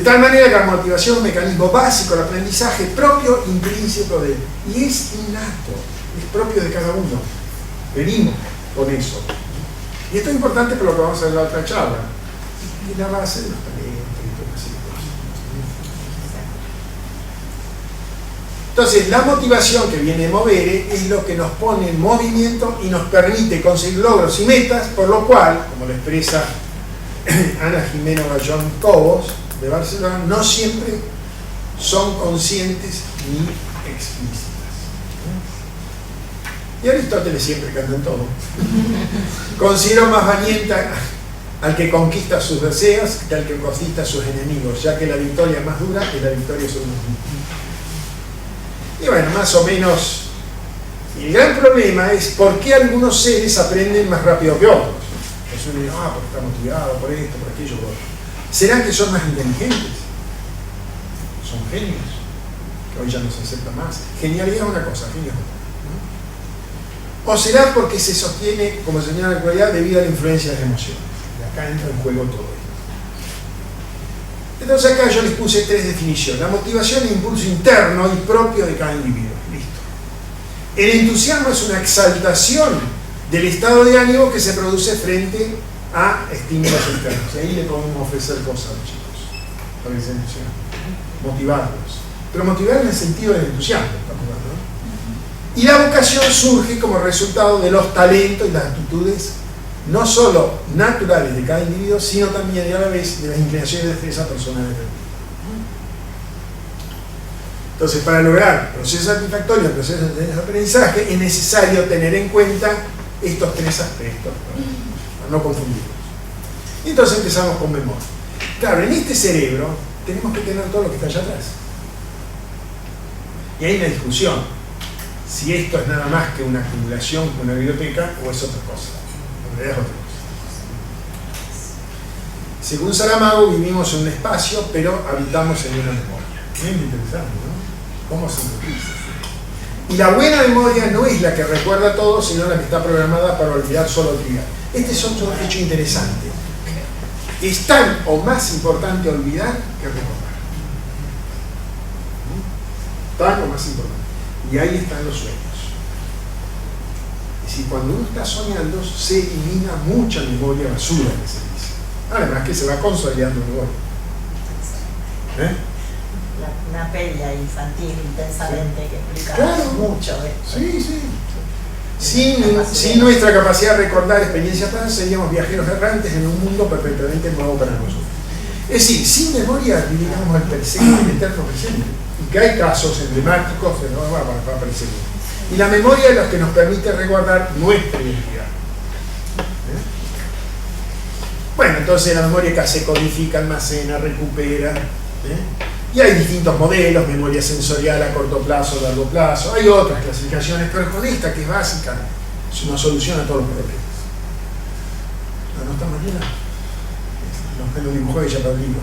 tal manera que la motivación es un mecanismo básico del aprendizaje propio, intrínseco de él. Y es innato, es propio de cada uno. Venimos con eso. Y esto es importante por lo que vamos a ver en la otra charla. Es la base de los talentos y todas esas cosas. Entonces, la motivación que viene de movere es lo que nos pone en movimiento y nos permite conseguir logros y metas, por lo cual, como lo expresa Ana Jimeno Gallón Cobos, de Barcelona, no siempre son conscientes ni explícitas. Y Aristóteles siempre canta en todo. Considero más valiente al que conquista sus deseos que al que conquista sus enemigos, ya que la victoria es más dura que la victoria sobre uno mismo. Y bueno, más o menos, el gran problema es por qué algunos seres aprenden más rápido que otros. Uno dice, porque está motivado por esto, por aquello, por otro. ¿Será que son más inteligentes? ¿Son genios? Que hoy ya no se acepta más. Genialidad es una cosa, genio es otra. ¿O será porque se sostiene, como señala en la actualidad, debido a la influencia de las emociones? Y acá entra en juego todo esto. Entonces acá yo les puse 3 definiciones. La motivación es impulso interno y propio de cada individuo. Listo. El entusiasmo es una exaltación del estado de ánimo que se produce frente a estímulos externos. Y ahí le podemos ofrecer cosas a los chicos para que se entusiasmen. Motivarlos. Pero motivar en el sentido del entusiasmo. ¿No? Y la vocación surge como resultado de los talentos y las actitudes no solo naturales de cada individuo, sino también y a la vez de las inclinaciones de esa persona determinada. Entonces, para lograr procesos satisfactorios, procesos de aprendizaje, es necesario tener en cuenta estos 3 aspectos, para no confundirlos. Y entonces empezamos con memoria. Claro, en este cerebro tenemos que tener todo lo que está allá atrás. Y hay una discusión, si esto es nada más que una acumulación con una biblioteca o es otra cosa. En realidad es otra cosa. Según Saramago, vivimos en un espacio, pero habitamos en una memoria. Bien interesante, ¿no? ¿Cómo se utiliza? Y la buena memoria no es la que recuerda todo, sino la que está programada para olvidar solo actividad. Este es otro hecho interesante. Es tan o más importante olvidar que recordar. Tan o más importante. Y ahí están los sueños. Es decir, cuando uno está soñando se elimina mucha memoria basura, que se dice. Además que se va consolidando memoria. Una peli infantil intensamente que explica claro, mucho de esto. Sí, sí. Sin nuestra capacidad de recordar experiencias pasadas, seríamos viajeros errantes en un mundo perfectamente nuevo para nosotros. Es decir, sin memoria viviríamos el presente, el eterno presente. Y que hay casos emblemáticos de nuevo para presente. Y la memoria es lo que nos permite resguardar nuestra identidad. Bueno, entonces la memoria que se codifica, almacena, recupera. Y hay distintos modelos, memoria sensorial a corto plazo, a largo plazo. Hay otras clasificaciones, pero con esta que es básica, es una solución a todos los problemas. ¿No está Mariela? Me lo dibujó ella para el libro.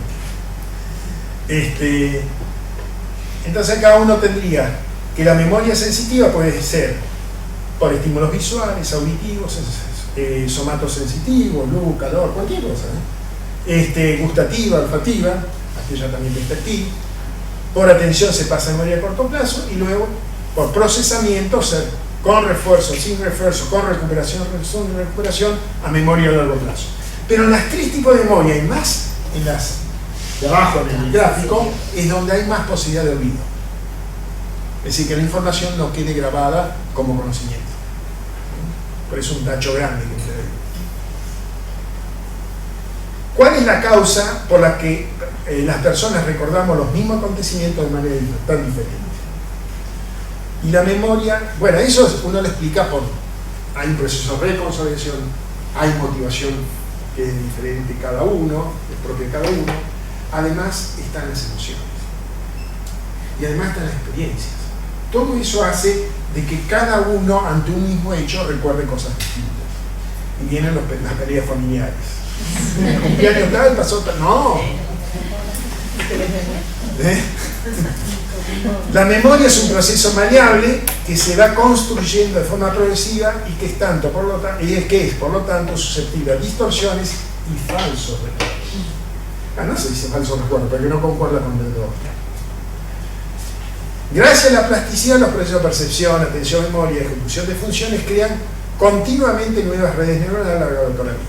Entonces cada uno tendría que la memoria sensitiva puede ser por estímulos visuales, auditivos, somatosensitivos, luz, calor, cualquier cosa. Gustativa, olfativa, aquella también perspectiva. Por atención se pasa a memoria a corto plazo y luego por procesamiento, o sea, con refuerzo, sin refuerzo, con recuperación, sin recuperación, a memoria a largo plazo. Pero en las tres tipos de memoria y más en las de abajo en el gráfico es donde hay más posibilidad de olvido. Es decir, que la información no quede grabada como conocimiento. Por eso un tacho grande que se ve. ¿Cuál es la causa por la que las personas recordamos los mismos acontecimientos de manera tan diferente? Y la memoria, bueno, eso uno lo explica por, hay un proceso de reconsolidación, hay motivación que es diferente cada uno, es propia de cada uno, además están las emociones y además están las experiencias. Todo eso hace de que cada uno ante un mismo hecho recuerde cosas distintas y vienen las peleas familiares. El cumpleaños tal pasó tal, no. La memoria es un proceso maleable que se va construyendo de forma progresiva y que es tanto, por lo tanto susceptible a distorsiones y falsos recuerdos. No se dice falsos recuerdos, porque no concuerda con el otro. Gracias a la plasticidad, los procesos de percepción, atención, memoria y ejecución de funciones crean continuamente nuevas redes neuronales a lo largo de toda la vida.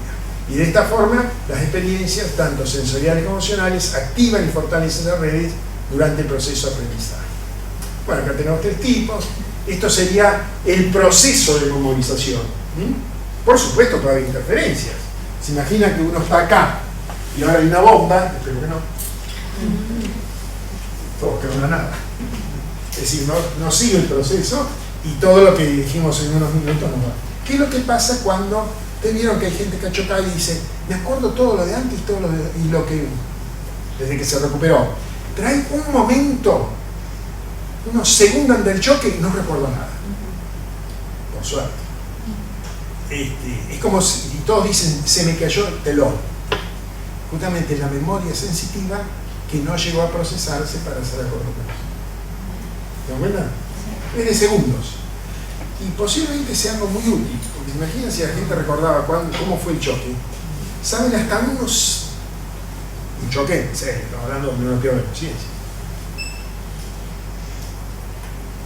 Y de esta forma, las experiencias, tanto sensoriales como emocionales, activan y fortalecen las redes durante el proceso de aprendizaje. Bueno, acá tenemos tres tipos. Esto sería el proceso de memorización. Por supuesto, puede haber interferencias. Se imagina que uno está acá y ahora hay una bomba, espero que no. Todo queda una nada. Es decir, no sigue el proceso y todo lo que dijimos en unos minutos no va. ¿Qué es lo que pasa cuando te vieron que hay gente que ha chocado y dice, me acuerdo todo lo de antes y lo que desde que se recuperó? Pero hay un momento, unos segundos del choque y no recuerdo nada. Por suerte. Es como si todos dicen, se me cayó el telón. Justamente la memoria sensitiva que no llegó a procesarse para hacer a corto plazo. ¿Te das cuenta? Es de segundos. Y posiblemente sea algo muy útil, porque se imagina si la gente recordaba cómo fue el choque. Saben hasta un choque, sí, estamos hablando de una peor de conciencia.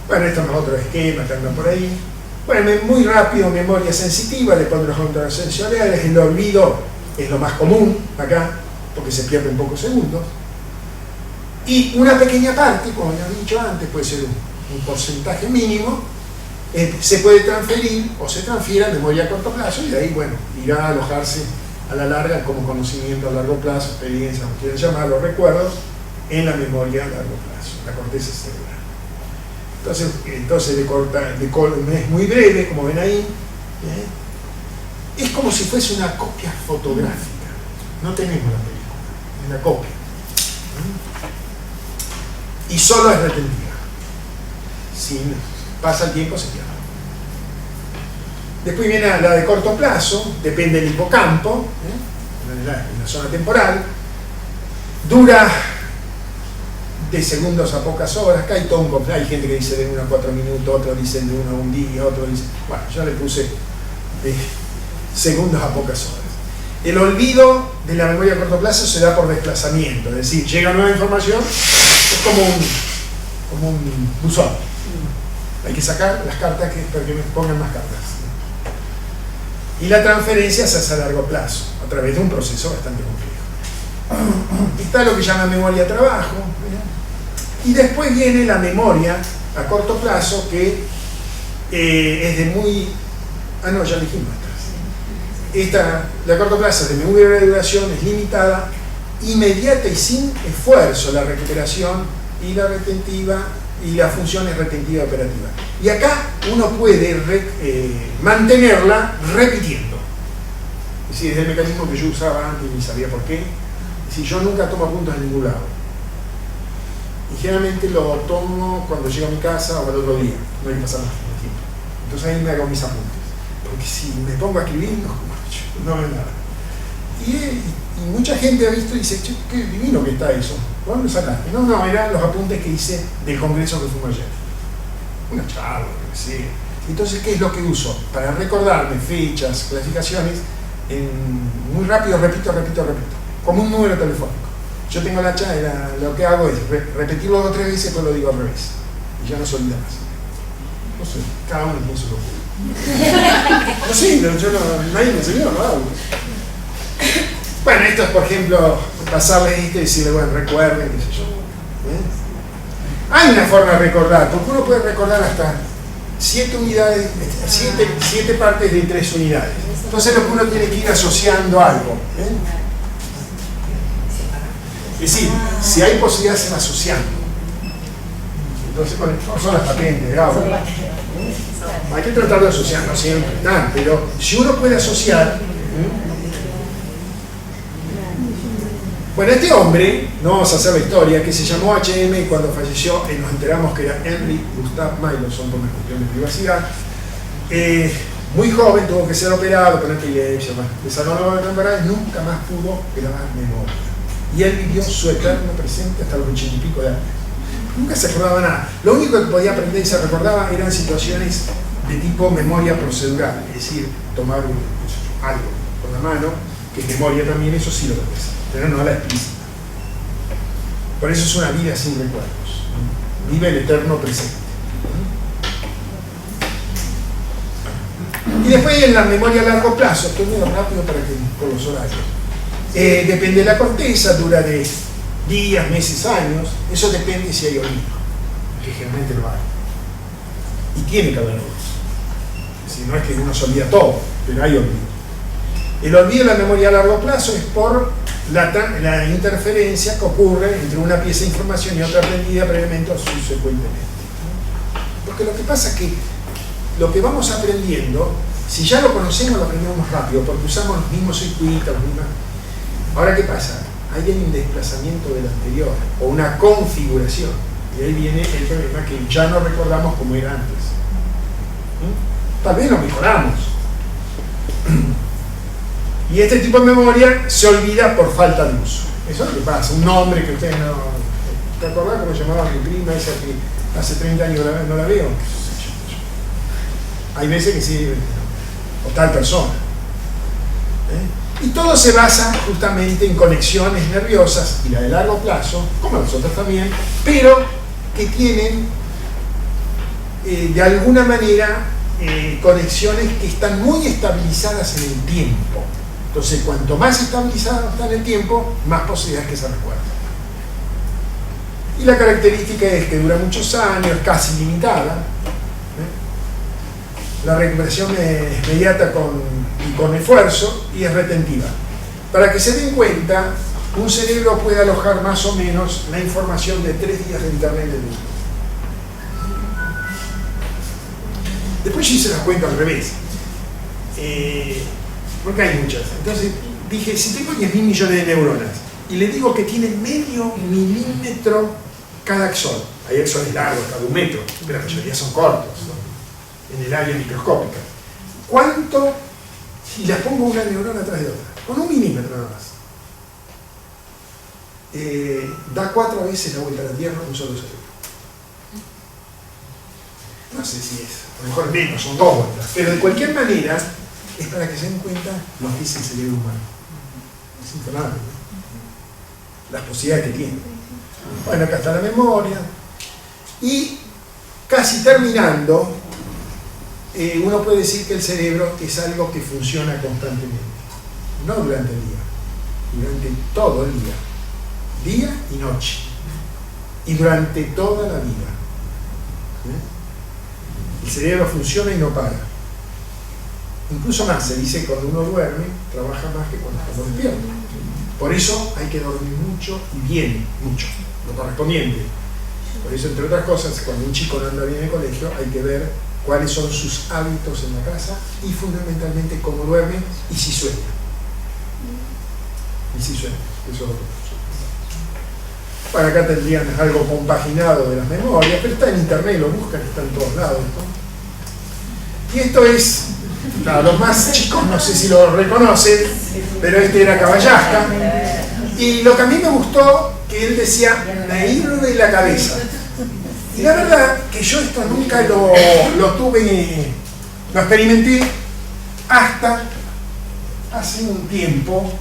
Bueno, estos son otros esquemas que andan por ahí. Bueno, muy rápido, memoria sensitiva, después de los controles sensoriales, el olvido es lo más común acá, porque se pierde en pocos segundos. Y una pequeña parte, como ya he dicho antes, puede ser un porcentaje mínimo, se puede transferir o se transfiere a memoria a corto plazo y de ahí, bueno, irá a alojarse a la larga como conocimiento a largo plazo, experiencia, como quieran llamarlo, recuerdos, en la memoria a largo plazo, la corteza cerebral. Entonces es muy breve, como ven ahí, es como si fuese una copia fotográfica. No tenemos la película, es la copia. Y solo es retentiva. Si pasa el tiempo se pierde. Después viene la de corto plazo, depende del hipocampo, en la zona temporal, dura de segundos a pocas horas. Acá hay todo un, hay gente que dice de 1 a 4 minutos, otros dicen de 1 a 1 día, otros dicen, bueno, yo le puse de segundos a pocas horas. El olvido de la memoria a corto plazo se da por desplazamiento, es decir, llega nueva información, es como un buzón. Hay que sacar las cartas para que me pongan más cartas. Y la transferencia se hace a largo plazo, a través de un proceso bastante complejo. Está lo que llama memoria trabajo, y después viene la memoria a corto plazo, que es de muy... Ah, no, ya dijimos. Esta, la corto plazo, de muy breve duración, es limitada, inmediata y sin esfuerzo, la recuperación y la retentiva, y las funciones retentiva y operativa. Y acá uno puede mantenerla repitiendo. Es decir, es el mecanismo que yo usaba antes y ni sabía por qué. Es decir, yo nunca tomo apuntes en ningún lado. Y generalmente lo tomo cuando llego a mi casa o al otro día. No hay que pasar más tiempo. Entonces ahí me hago mis apuntes. Porque si me pongo a escribir, no veo nada. Y mucha gente ha visto y dice, che, qué divino que está eso. ¿Dónde lo sacaste? No, eran los apuntes que hice del congreso que fuimos ayer. Una charla, lo que sea. Entonces, ¿qué es lo que uso? Para recordarme fechas, clasificaciones, muy rápido repito, como un número telefónico. Yo tengo lo que hago es repetirlo 2 o 3 veces, pues lo digo al revés. Y ya no se olvida más. No sé, cada uno tiene su locura. No sé, nadie me enseñó, lo hago. Bueno, esto es, por ejemplo, pasarles esto y decirle, bueno, recuerden, qué sé yo. Hay una forma de recordar, porque uno puede recordar hasta 7 unidades, 7 partes de 3 unidades. Entonces lo que uno tiene que ir asociando algo. Es decir, si hay posibilidad se va asociando. Entonces, bueno, son las patentes de Gauss. Hay que tratar de asociar, no siempre, pero si uno puede asociar. Bueno, este hombre, no vamos a hacer la historia, que se llamó H.M. y cuando falleció nos enteramos que era Henry Gustav Meyerson por una cuestión de privacidad. Muy joven, tuvo que ser operado con epilepsia, desarrolló la enfermedad y nunca más pudo grabar memoria. Y él vivió su eterno presente hasta los 80 y pico de años. Nunca se acordaba nada. Lo único que podía aprender y se recordaba eran situaciones de tipo memoria procedural, es decir, tomar algo con la mano, que es memoria también, eso sí lo puede hacer, pero no la explícita. Por eso es una vida sin recuerdos. Vive el eterno presente. Y después en la memoria a largo plazo, estoy muy rápido para que con los horarios. Depende de la corteza, dura de días, meses, años. Eso depende si hay olvido, que generalmente lo hay. Y tiene que haber olvido. Si no es que uno se olvida todo, pero hay olvido. El olvido de la memoria a largo plazo es por la interferencia que ocurre entre una pieza de información y otra aprendida previamente o subsecuentemente. Porque lo que pasa es que lo que vamos aprendiendo, si ya lo conocemos, lo aprendemos más rápido, porque usamos los mismos circuitos, Ahora, ¿qué pasa? Ahí hay un desplazamiento del anterior, o una configuración. Y ahí viene el problema que ya no recordamos como era antes. Tal vez lo mejoramos. Y este tipo de memoria se olvida por falta de uso. Eso es lo que pasa. Un nombre que ustedes no... ¿Te acordás cómo llamaba mi prima esa que hace 30 años no la veo? Hay veces que sí, o tal persona. Y todo se basa justamente en conexiones nerviosas, y la de largo plazo, como las otras también, pero que tienen de alguna manera conexiones que están muy estabilizadas en el tiempo. Entonces, cuanto más estabilizado está en el tiempo, más posibilidades que se recuerden. Y la característica es que dura muchos años, casi limitada. La recuperación es inmediata con esfuerzo y es retentiva. Para que se den cuenta, un cerebro puede alojar más o menos la información de 3 días de internet del mundo. Después yo hice las cuentas al revés. Porque hay muchas. Entonces dije, si tengo 10.000 millones de neuronas y le digo que tiene medio milímetro cada axón, hay axones largos, cada 1 metro, pero la mayoría son cortos, ¿no? En el área microscópica. ¿Cuánto si las pongo una neurona atrás de otra? Con 1 milímetro nada más. Da 4 veces la vuelta a la Tierra un solo cerebro. No sé si es, a lo mejor menos, son 2 vueltas, pero de cualquier manera es para que se den cuenta lo que es el cerebro humano. Es infernal, ¿no? Las posibilidades que tiene. Bueno, acá está la memoria. Y casi terminando, uno puede decir que el cerebro es algo que funciona constantemente, no durante el día, durante todo el día y noche, y durante toda la vida. El cerebro funciona y no para. Incluso más, se dice que cuando uno duerme, trabaja más que cuando está despierto. Por eso hay que dormir mucho y bien, mucho, lo correspondiente. Por eso, entre otras cosas, cuando un chico no anda bien en el colegio, hay que ver cuáles son sus hábitos en la casa y fundamentalmente cómo duerme y si sueña. Eso es lo que pasa. Bueno, acá tendrían algo compaginado de las memorias, pero está en internet, lo buscan, está en todos lados, ¿no? Y esto es, claro, los más chicos no sé si lo reconocen, pero este era Caballasca. Y lo que a mí me gustó, que él decía, me hierve la cabeza. Y la verdad que yo esto nunca lo tuve, lo experimenté hasta hace un tiempo,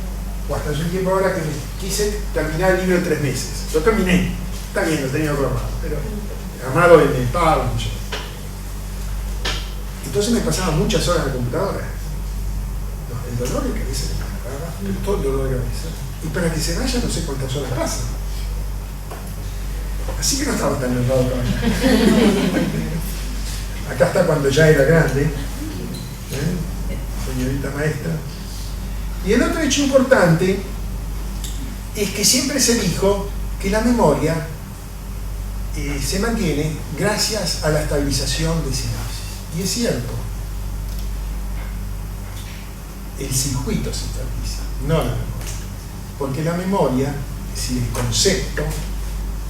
o hasta hace un tiempo ahora que quise terminar el libro en 3 meses. Lo terminé, está bien, lo tenía programado, pero armado en el palo. Entonces me pasaba muchas horas en la computadora. El dolor de cabeza me agarraba, pero todo el dolor de cabeza. Y para que se vaya no sé cuántas horas pasan. Así que no estaba tan enredado Caballasca. Acá está cuando ya era grande, señorita maestra. Y el otro hecho importante es que siempre se dijo que la memoria se mantiene gracias a la estabilización de sinapsis. Y es cierto, el circuito se estabiliza, no la memoria. Porque la memoria, es decir, el concepto,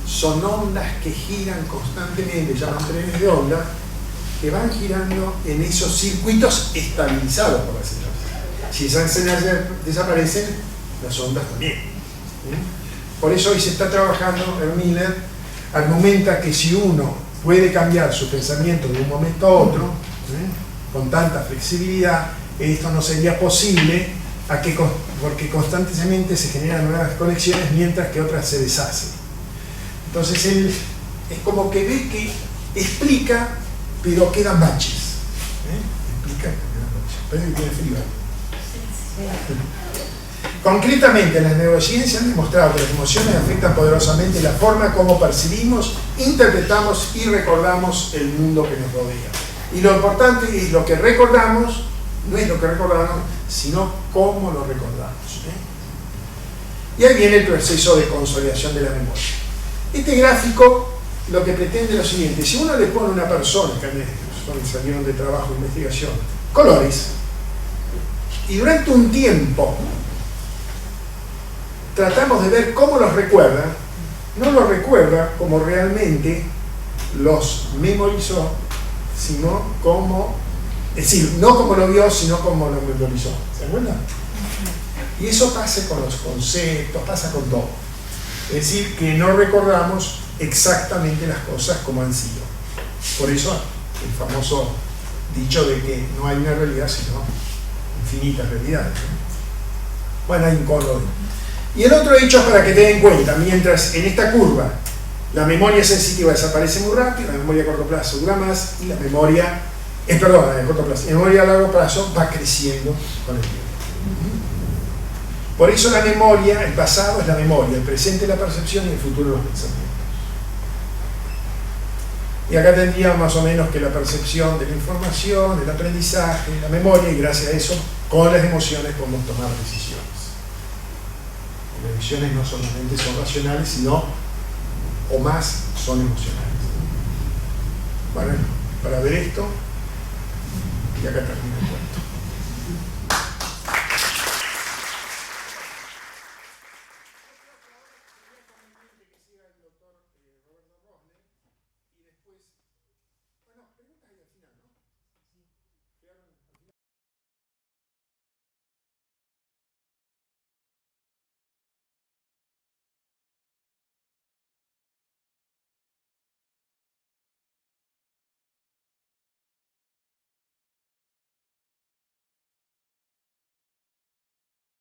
son ondas que giran constantemente, llaman trenes de onda, que van girando en esos circuitos estabilizados por la sinapsis. Si esas señales desaparecen, las ondas también. Por eso hoy se está trabajando, Miller argumenta que si uno puede cambiar su pensamiento de un momento a otro, con tanta flexibilidad, esto no sería posible porque constantemente se generan nuevas conexiones mientras que otras se deshacen. Entonces él es como que ve que explica, pero quedan baches. Explica, pero quedan baches. Parece que tiene frío. Concretamente, las neurociencias han demostrado que las emociones afectan poderosamente la forma como percibimos, interpretamos y recordamos el mundo que nos rodea. Y lo importante es lo que recordamos, no es lo que recordamos, sino cómo lo recordamos. Y ahí viene el proceso de consolidación de la memoria. Este gráfico lo que pretende es lo siguiente: si uno le pone a una persona, que salieron de trabajo, investigación, colores, y durante un tiempo tratamos de ver cómo los recuerda, no los recuerda como realmente los memorizó, sino como, es decir, no como lo vio, sino como lo memorizó. ¿Se acuerdan? Y eso pasa con los conceptos, pasa con todo. Es decir, que no recordamos exactamente las cosas como han sido. Por eso el famoso dicho de que no hay una realidad, sino infinitas realidades. Bueno, hay un color. Y el otro hecho es para que tengan en cuenta, mientras en esta curva la memoria sensitiva desaparece muy rápido, la memoria a corto plazo dura más y la memoria, a corto plazo, la memoria a largo plazo va creciendo con el tiempo. Por eso la memoria, el pasado es la memoria, el presente es la percepción y el futuro los pensamientos. Y acá tendríamos más o menos que la percepción de la información, el aprendizaje, la memoria, y gracias a eso, con las emociones podemos tomar decisiones. Las decisiones no solamente son racionales, sino, o más, son emocionales. Bueno, para ver esto, y acá termina el cuento.